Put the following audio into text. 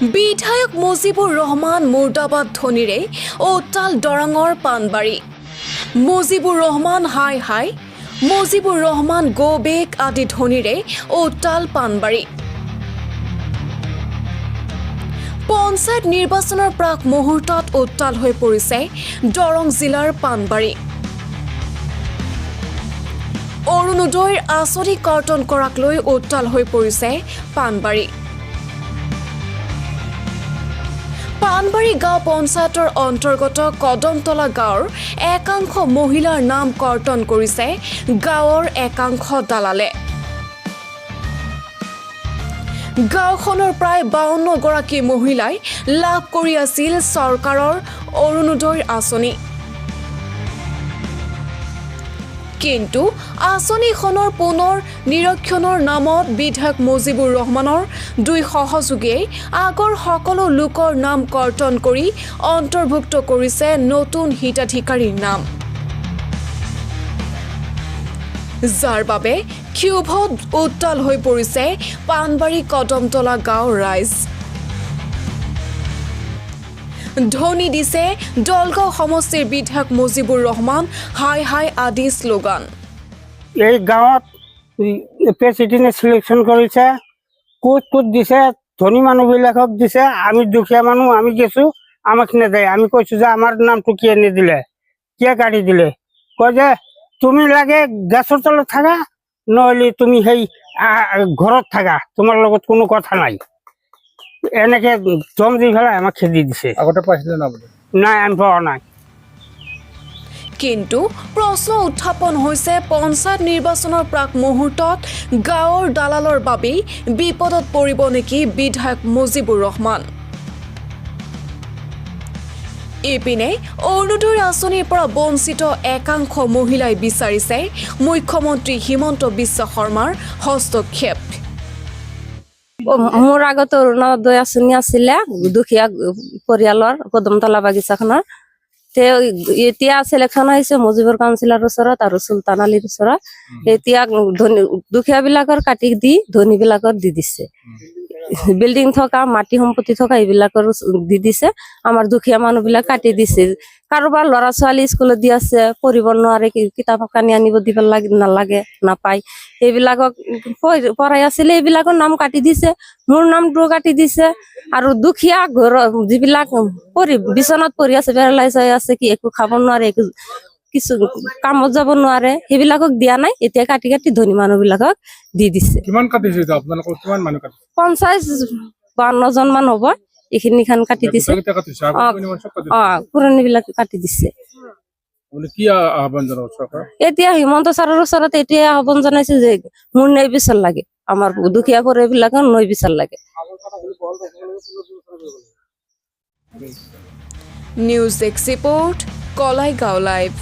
বিধায়ক মুজিবুৰ ৰহমান মুৰ্দাবাদ ধ্বনিৰে অটাল দৰঙৰ পাণবাৰী। মুজিবুৰ ৰহমান হাই হাই, মুজিবুৰ ৰহমান গো বেক আদি ধ্বনিৰে অটাল পাণবাৰী। পঞ্চায়ত নিৰ্বাচনৰ প্ৰাক মুহূৰ্তত উত্তাল হৈ পৰিছে দৰং জিলাৰ পাণবাৰী। অৰুণোদয়ৰ আঁচনি কৰ্তন কৰাক লৈ উত্তাল হৈ পৰিছে পাণবাৰী। পাণবাৰী গাঁও পঞ্চায়তৰ অন্তৰ্গত কদমতলা গাঁৱৰ একাংশ মহিলাৰ নাম কৰ্তন কৰিছে গাঁৱৰ একাংশ দালালে। গাঁওখনৰ প্ৰায় 52 গৰাকী মহিলাই লাভ কৰি আছিল চৰকাৰৰ অৰুণোদয়ৰ আঁচনি। কিন্তু আঁচনিখনৰ পুনৰ নিৰীক্ষণৰ নামত বিধায়ক মুজিবুৰ ৰহমানৰ 2 সহযোগীয়ে আগৰ সকলো লোকৰ নাম কৰ্তন কৰি অন্তৰ্ভুক্ত কৰিছে নতুন হিতাধিকাৰীৰ নাম, যাৰ বাবে ক্ষোভত উত্তাল হৈ পৰিছে পাণবাৰী কদমতলা গাঁৱৰ ৰাইজ। ধ্বনি দিছে দলগাঁও সমষ্টিৰ বিধায়ক মুজিবুৰ ৰহমান হাই হাই আদি শ্লোগান। এই গাঁৱত প্ৰেচিডেণ্টে চিলেকশ্যন কৰিছে, ক'ত দিছে, ধনী মানুহবিলাকক দিছে, আমি দুখীয়া মানুহ আমি গেছোঁ, আমাক নেদেয়। আমি কৈছোঁ যে আমাৰ নামটো কিয় নিদিলে, কিয় কাটি দিলে? কয় যে তুমি লাগে গেছৰ তলত থাকা, নহ'লে তুমি সেই ঘৰত থাকা, তোমাৰ লগত কোনো কথা নাই। এনেকে জম দি পেলাই আমাক খেদি দিছে। আগতে পাইছিলে না? নাই, আমি পোৱা নাই। কিন্তু প্ৰশ্ন উত্থাপন হৈছে পঞ্চায়ত নিৰ্বাচনৰ প্ৰাক মুহূৰ্তত গাঁৱৰ দালালৰ বাবেই বিপদত পৰিব নেকি বিধায়ক মুজিবুৰ ৰহমান? ইপিনে অৰুণোদয়ৰ আঁচনিৰ পৰা বঞ্চিত একাংশ মহিলাই বিচাৰিছে মুখ্যমন্ত্ৰী হিমন্ত বিশ্ব শৰ্মাৰ হস্তক্ষেপ। মোৰ আগত অৰুণোদয় আঁচনি আছিলে দুখীয়া পৰিয়ালৰ কদমতলা বাগিচাখনৰ। এতিয়া চিলেকশ্যন হৈছে মুজিবৰ কাউন্সিলৰ ওচৰত আৰু চুলতান আলীৰ ওচৰত। এতিয়া দুখীয়া বিলাকৰ কাটি দি ধনী বিলাকৰ দি দিছে। বিল্ডিং থকা মাটি সম্পত্তি থকা এইবিলাকৰ দি দিছে, আমাৰ দুখীয়া মানুহ বিলাক কাটি দিছে। কাৰোবাৰ ল'ৰা ছোৱালী স্কুলত দি আছে, পঢ়িব নোৱাৰে, কিতাপ কানি আনিব দিব নালাগে, নাপায়, এইবিলাকক পঢ়াই আছিলে, এইবিলাকৰ নাম কাটি দিছে, মোৰ নামটো কাটি দিছে। আৰু দুখীয়া ঘৰ যিবিলাক বিচনাত পৰি আছে, পেৰালাইজ হৈ আছে, কি একো খাব নোৱাৰে, একো কিছু কামত যাব নোৱাৰে, সেইবিলাকক দিয়া নাই। এতিয়া কাটি কাটি ধনী মানুহ বিলাকক দি দিছে। কিমান কাটিছে আপোনালোকৰ? কিমান মানুহ কাটিছে? 50-52 জন মান হ'ব। এইখিনি খান কাটি দিছে। পুৰণি বিলাক কাটি দিছে। কি আহ্বান জনাব চৰকাৰ? এতিয়া হিমন্ত ছাৰৰ ওচৰত এতিয়া আহ্বান জনাইছে যে মোৰ ন্যায় বিচাৰ লাগে, আমাৰ দুখীয়া পৰিয়ালবিলাকৰ ন্যায় বিচাৰ লাগে। News desk report, Kalaigaon live.